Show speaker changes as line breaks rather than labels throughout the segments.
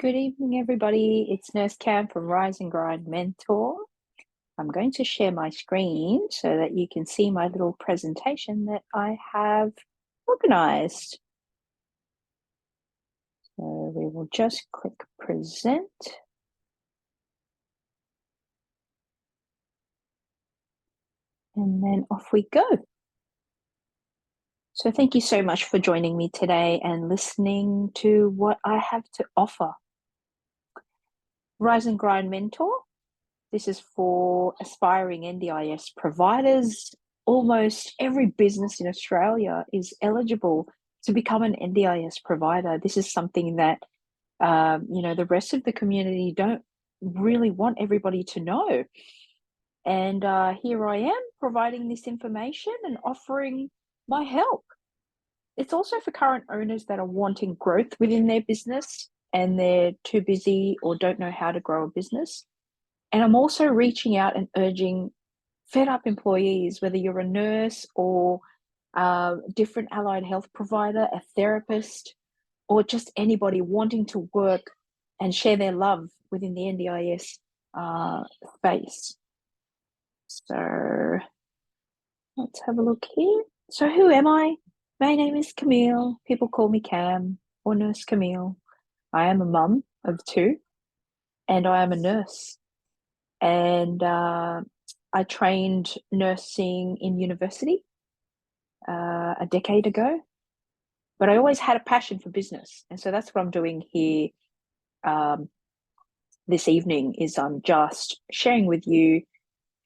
Good evening, everybody. It's Nurse Cam from Rise and Grind Mentor. I'm going to share my screen so that you can see my little presentation that I have organized. So we will just click present. And then off we go. So thank you so much for joining me today and listening to what I have to offer. Rise and Grind Mentor. This is for aspiring NDIS providers. Almost every business in Australia is eligible to become an NDIS provider. This is something that, the rest of the community don't really want everybody to know. And here I am providing this information and offering my help. It's also for current owners that are wanting growth within their business and they're too busy or don't know how to grow a business. And I'm also reaching out and urging fed up employees, whether you're a nurse or a different allied health provider, a therapist, or just anybody wanting to work and share their love within the NDIS space. So let's have a look here. So who am I? My name is Camille. People call me Cam or Nurse Camille. I am a mum of two and I am a nurse. And I trained nursing in university a decade ago, but I always had a passion for business. And so that's what I'm doing here this evening is I'm just sharing with you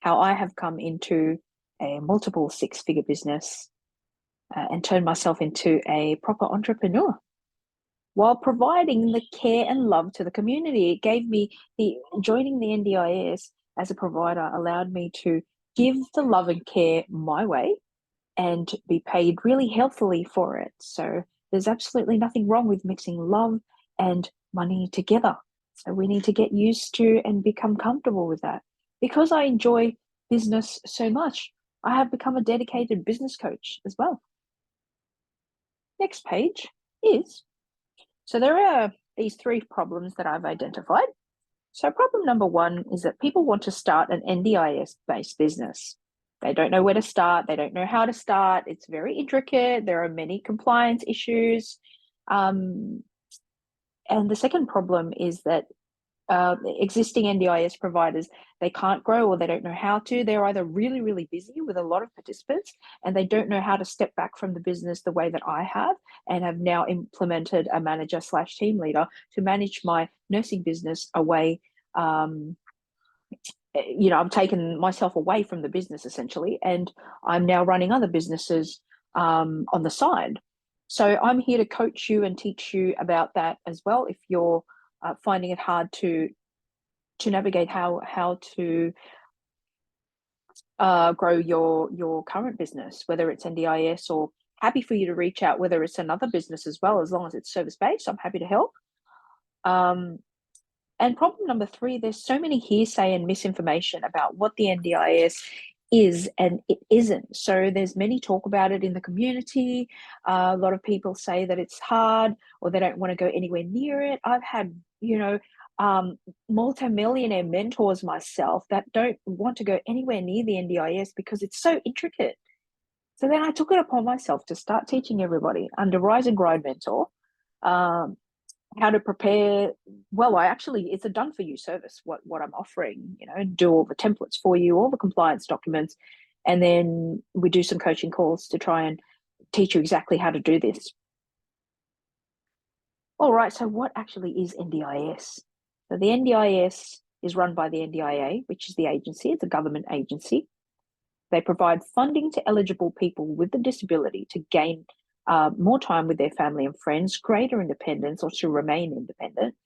how I have come into a multiple six-figure business and turned myself into a proper entrepreneur while providing the care and love to the community. It gave me joining the NDIS as a provider allowed me to give the love and care my way and be paid really healthily for it. So there's absolutely nothing wrong with mixing love and money together. So we need to get used to and become comfortable with that. Because I enjoy business so much, I have become a dedicated business coach as well. Next page is, so there are these three problems that I've identified. So problem number one is that people want to start an NDIS-based business. They don't know where to start. They don't know how to start. It's very intricate. There are many compliance issues. And the second problem is that existing NDIS providers, they can't grow or they don't know how to. They're either really, really busy with a lot of participants and they don't know how to step back from the business the way that I have and have now implemented a manager / team leader to manage my nursing business away. I've taken myself away from the business essentially, and I'm now running other businesses on the side. So I'm here to coach you and teach you about that as well. If you're finding it hard to navigate how to grow your current business, whether it's NDIS or happy for you to reach out, whether it's another business as well, as long as it's service-based, I'm happy to help. And problem number three, there's so many hearsay and misinformation about what the NDIS is and it isn't. So there's many talk about it in the community. A lot of people say that it's hard or they don't want to go anywhere near it. I've had, multi-millionaire mentors myself that don't want to go anywhere near the NDIS because it's so intricate. So then I took it upon myself to start teaching everybody under Rise and Grind Mentor how to prepare. Well, it's a done for you service, what I'm offering, do all the templates for you, all the compliance documents, and then we do some coaching calls to try and teach you exactly how to do this. All right, so what actually is NDIS? So the NDIS is run by the NDIA, which is the agency. It's a government agency. They provide funding to eligible people with a disability to gain more time with their family and friends, greater independence, or to remain independent,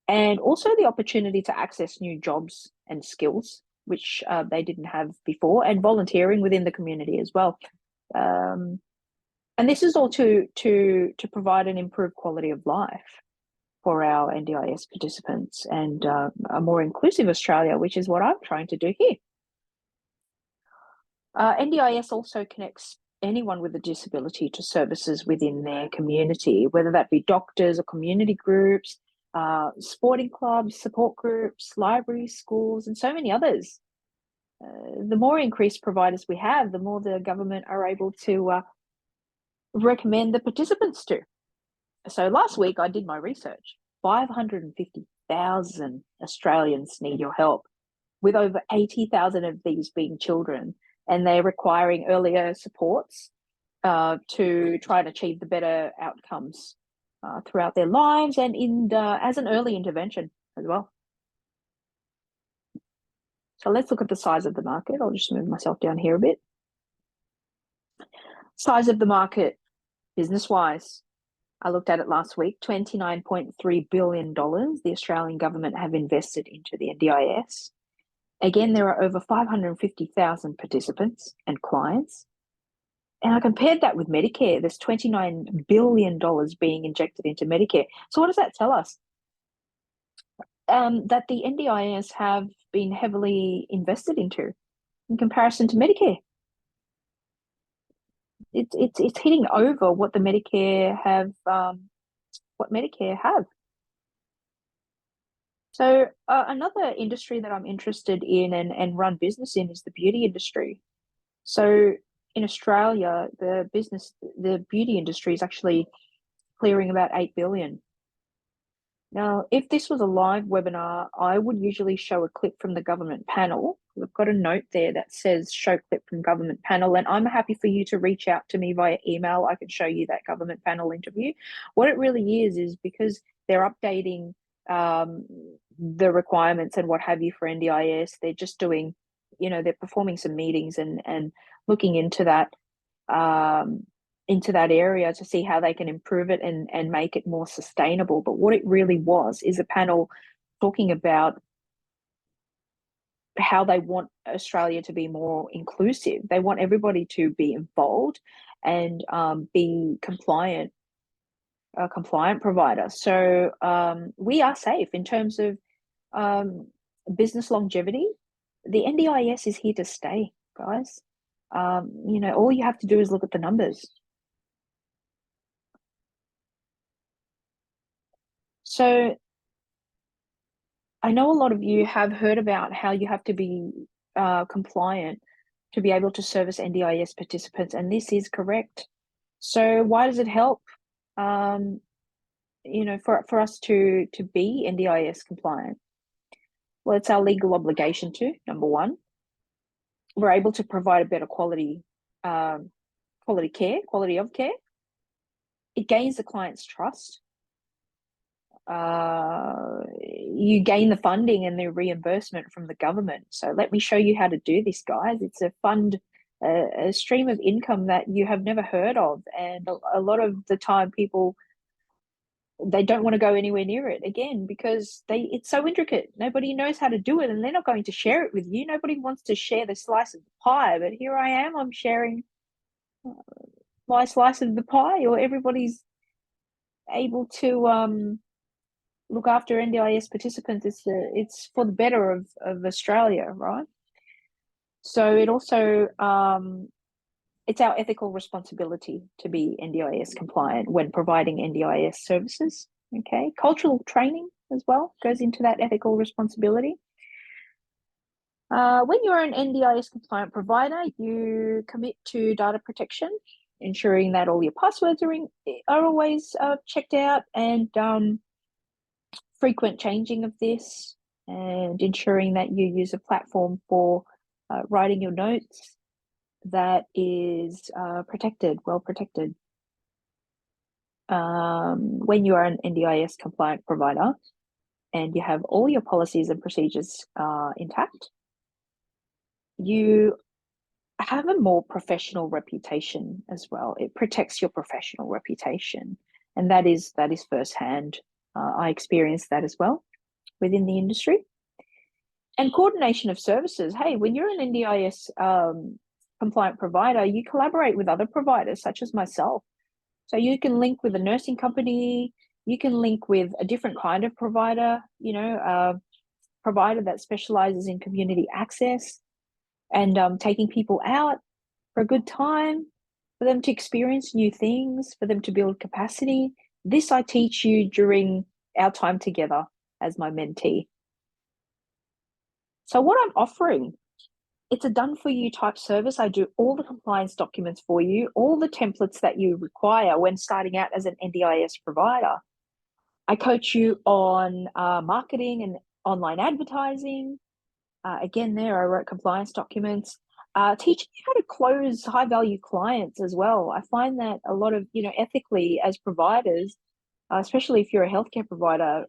and also the opportunity to access new jobs and skills, which they didn't have before, and volunteering within the community as well. And this is all to provide an improved quality of life for our NDIS participants and a more inclusive Australia, which is what I'm trying to do here. NDIS also connects anyone with a disability to services within their community, whether that be doctors or community groups, sporting clubs, support groups, libraries, schools, and so many others. The more increased providers we have, the more the government are able to recommend the participants to. So last week I did my research. 550,000 Australians need your help, with over 80,000 of these being children, and they're requiring earlier supports to try and achieve the better outcomes throughout their lives and as an early intervention as well. So let's look at the size of the market. I'll just move myself down here a bit. Size of the market, business-wise. I looked at it last week, $29.3 billion the Australian government have invested into the NDIS. Again, there are over 550,000 participants and clients. And I compared that with Medicare. There's $29 billion being injected into Medicare. So what does that tell us? That the NDIS have been heavily invested into in comparison to Medicare. It's hitting over what the Medicare have, So another industry that I'm interested in and run business in is the beauty industry. So in Australia, the beauty industry is actually clearing about 8 billion. Now, if this was a live webinar, I would usually show a clip from the government panel. We've got a note there that says show clip from government panel, and I'm happy for you to reach out to me via email. I can show you that government panel interview. What it really is because they're updating the requirements and what have you for NDIS. They're just doing, they're performing some meetings and looking into that area to see how they can improve it and make it more sustainable. But what it really was is a panel talking about how they want Australia to be more inclusive. They want everybody to be involved and be a compliant provider. So we are safe in terms of business longevity. The NDIS is here to stay, guys. All you have to do is look at the numbers. So I know a lot of you have heard about how you have to be compliant to be able to service NDIS participants, and this is correct. So why does it help? For us to be NDIS compliant? Well, it's our legal obligation to, number one. We're able to provide a better quality of care. It gains the client's trust. You gain the funding and the reimbursement from the government. So let me show you how to do this, guys. It's a stream of income that you have never heard of. And a lot of the time people, they don't want to go anywhere near it, again, because it's so intricate. Nobody knows how to do it, and they're not going to share it with you. Nobody wants to share the slice of the pie, but here I am, I'm sharing my slice of the pie, or everybody's able to look after NDIS participants. It's for the better of Australia, right? So it also it's our ethical responsibility to be NDIS compliant when providing NDIS services. Okay, cultural training as well goes into that ethical responsibility. When you're an NDIS compliant provider, you commit to data protection, ensuring that all your passwords are always checked out, and frequent changing of this, and ensuring that you use a platform for writing your notes that is well protected. When you are an NDIS compliant provider and you have all your policies and procedures intact, you have a more professional reputation as well. It protects your professional reputation, and that is firsthand. I experienced that as well within the industry. And coordination of services. Hey, when you're an NDIS compliant provider, you collaborate with other providers such as myself. So you can link with a nursing company, you can link with a different kind of provider, provider that specializes in community access and taking people out for a good time, for them to experience new things, for them to build capacity. This I teach you during our time together as my mentee. So what I'm offering, it's a done-for-you type service. I do all the compliance documents for you, all the templates that you require when starting out as an NDIS provider. I coach you on marketing and online advertising. Again, there I wrote compliance documents. Teaching you how to close high-value clients as well. I find that a lot of, ethically as providers, especially if you're a healthcare provider,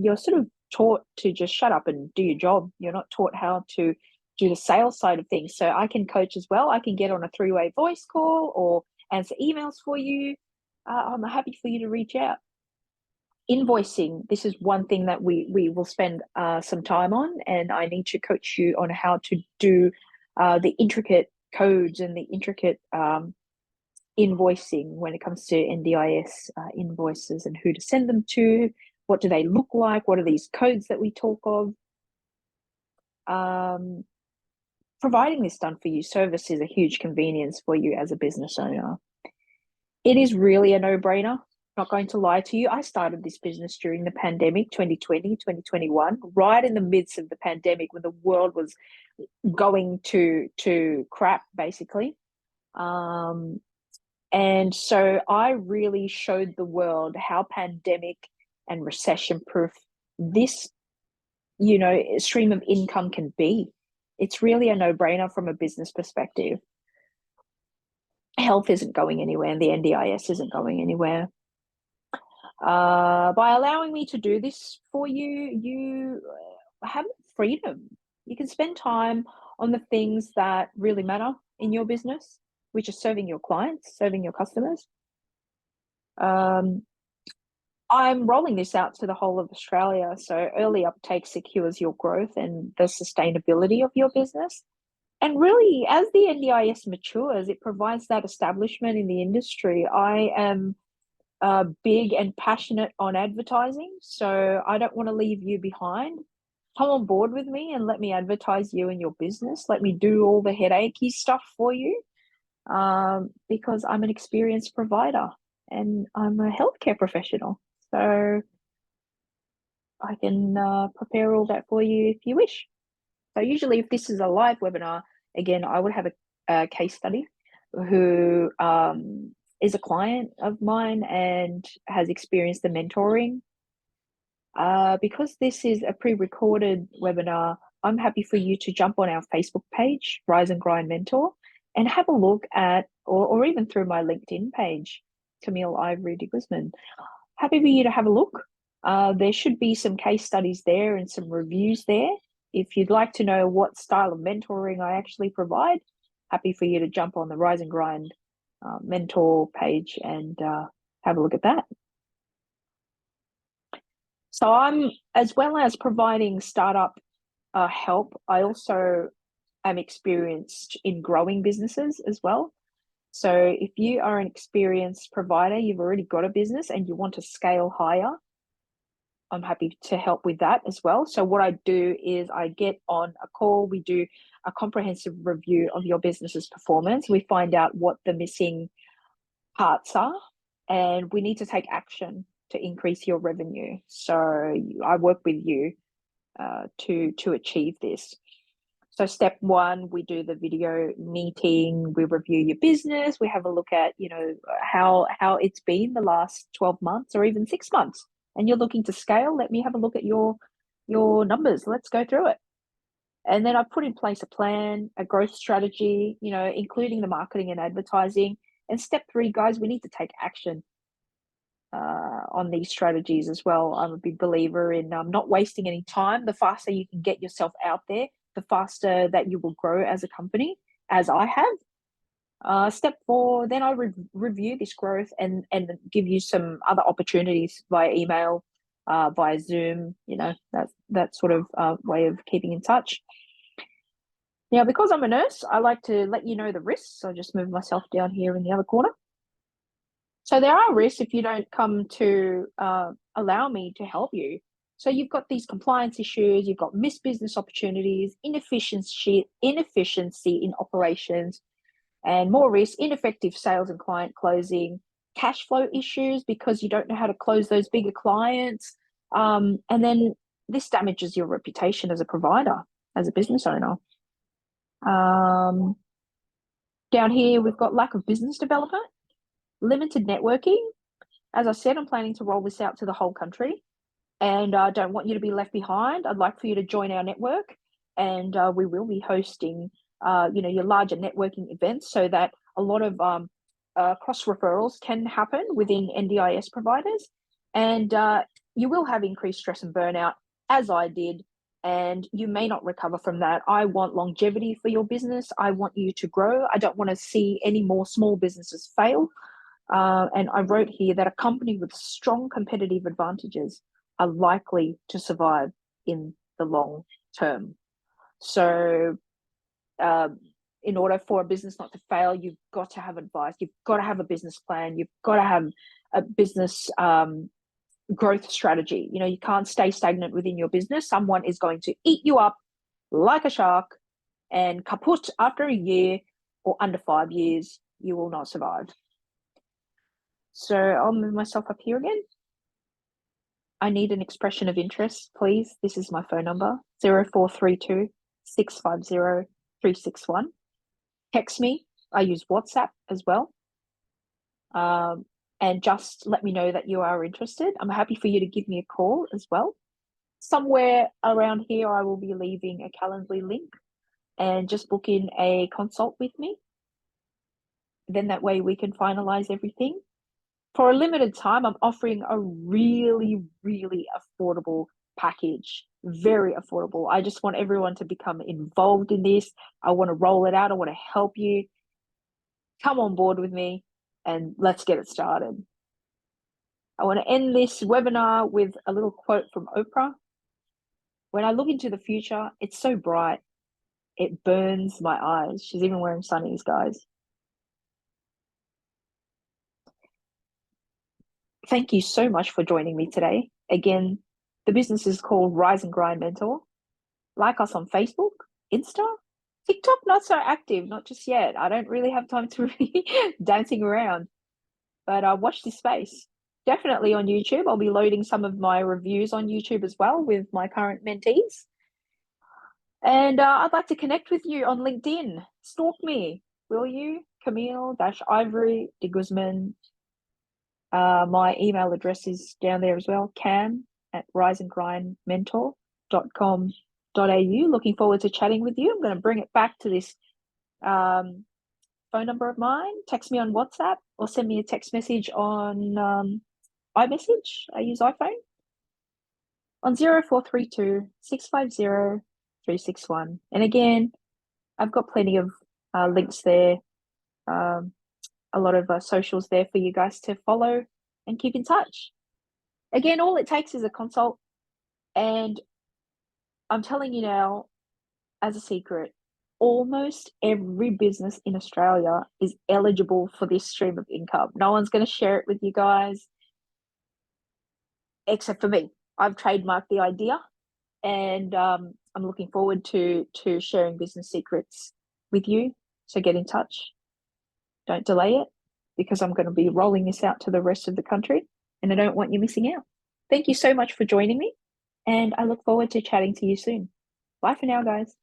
you're sort of taught to just shut up and do your job. You're not taught how to do the sales side of things. So I can coach as well. I can get on a 3-way voice call or answer emails for you. I'm happy for you to reach out. Invoicing, this is one thing that we will spend some time on, and I need to coach you on how to do the intricate codes and the intricate invoicing when it comes to NDIS invoices and who to send them to, what do they look like, what are these codes that we talk of. Providing this done-for-you service is a huge convenience for you as a business owner. It is really a no-brainer. Not going to lie to you. I started this business during the pandemic, 2020, 2021, right in the midst of the pandemic when the world was going to crap, basically. And so I really showed the world how pandemic and recession proof this, stream of income can be. It's really a no-brainer from a business perspective. Health isn't going anywhere and the NDIS isn't going anywhere. By allowing me to do this for you, you have freedom. You can spend time on the things that really matter in your business, which is serving your clients, serving your customers. I'm rolling this out to the whole of Australia. So early uptake secures your growth and the sustainability of your business. And really, as the NDIS matures, it provides that establishment in the industry. I am big and passionate on advertising, so I don't want to leave you behind. Come on board with me and let me advertise you and your business. Let me do all the headachy stuff for you, because I'm an experienced provider and I'm a healthcare professional. So I can prepare all that for you if you wish. So usually if this is a live webinar, again, I would have a case study who is a client of mine and has experienced the mentoring. Because this is a pre-recorded webinar, I'm happy for you to jump on our Facebook page, Rise and Grind Mentor, and have a look at, or even through my LinkedIn page, Camille Ivory de Guzman. Happy for you to have a look. There should be some case studies there and some reviews there. If you'd like to know what style of mentoring I actually provide, happy for you to jump on the Rise and Grind mentor page and have a look at that. So I'm, as well as providing startup help, I also am experienced in growing businesses as well. So if you are an experienced provider, you've already got a business and you want to scale higher, I'm happy to help with that as well. So what I do is I get on a call, we do a comprehensive review of your business's performance. We find out what the missing parts are, and we need to take action to increase your revenue. So I work with you to achieve this. So step one, we do the video meeting, we review your business, we have a look at, how it's been the last 12 months or even 6 months. And you're looking to scale, let me have a look at your numbers. Let's go through it. And then I put in place a plan, a growth strategy, including the marketing and advertising. And step 3, guys, we need to take action on these strategies as well. I'm a big believer in not wasting any time. The faster you can get yourself out there, the faster that you will grow as a company, as I have. Step 4, then I review this growth and give you some other opportunities via email, via Zoom, that sort of way of keeping in touch. Now, because I'm a nurse, I like to let you know the risks. So I'll just move myself down here in the other corner. So there are risks if you don't come to allow me to help you. So you've got these compliance issues, you've got missed business opportunities, inefficiency in operations, and more risk, ineffective sales and client closing, cash flow issues because you don't know how to close those bigger clients, And then this damages your reputation as a provider, as a business owner. Down here, we've got lack of business development, limited networking. As I said, I'm planning to roll this out to the whole country, and I don't want you to be left behind. I'd like for you to join our network, and we will be hosting, your larger networking events so that a lot of cross referrals can happen within NDIS providers, and you will have increased stress and burnout, as I did, and you may not recover from that. I want longevity for your business. I want you to grow. I don't want to see any more small businesses fail. And I wrote here that a company with strong competitive advantages are likely to survive in the long term. So in order for a business not to fail, you've got to have advice. You've got to have a business plan. You've got to have a business growth strategy. You can't stay stagnant within your business. Someone is going to eat you up like a shark, and kaput after a year or under 5 years. You will not survive. So I'll move myself up here again. I need an expression of interest, please. This is my phone number, 0432 650 361. Text me. I use WhatsApp as well. And just let me know that you are interested. I'm happy for you to give me a call as well. Somewhere around here, I will be leaving a Calendly link, and just book in a consult with me. Then that way we can finalize everything. For a limited time, I'm offering a really, really affordable package. Very affordable. I just want everyone to become involved in this. I want to roll it out. I want to help you. Come on board with me and let's get it started. I want to end this webinar with a little quote from Oprah. When I look into the future, it's so bright, it burns my eyes. She's even wearing sunnies, guys. Thank you so much for joining me today. Again, the business is called Rise and Grind Mentor. Like us on Facebook, Insta, TikTok, not so active, not just yet. I don't really have time to be dancing around, but watch this space. Definitely on YouTube. I'll be loading some of my reviews on YouTube as well with my current mentees. And I'd like to connect with you on LinkedIn. Stalk me, will you? Camille-Ivory de Guzman. My email address is down there as well, cam@riseandgrindmentor.com.au. Looking forward to chatting with you. I'm going to bring it back to this phone number of mine. Text me on WhatsApp or send me a text message on iMessage. I use iPhone. On 0432 650 361. And again, I've got plenty of links there, a lot of socials there for you guys to follow and keep in touch. Again, all it takes is a consult, and I'm telling you now, as a secret, almost every business in Australia is eligible for this stream of income. No one's going to share it with you guys, except for me. I've trademarked the idea, and I'm looking forward to sharing business secrets with you. So get in touch. Don't delay it, because I'm going to be rolling this out to the rest of the country, and I don't want you missing out. Thank you so much for joining me, and I look forward to chatting to you soon. Bye for now, guys.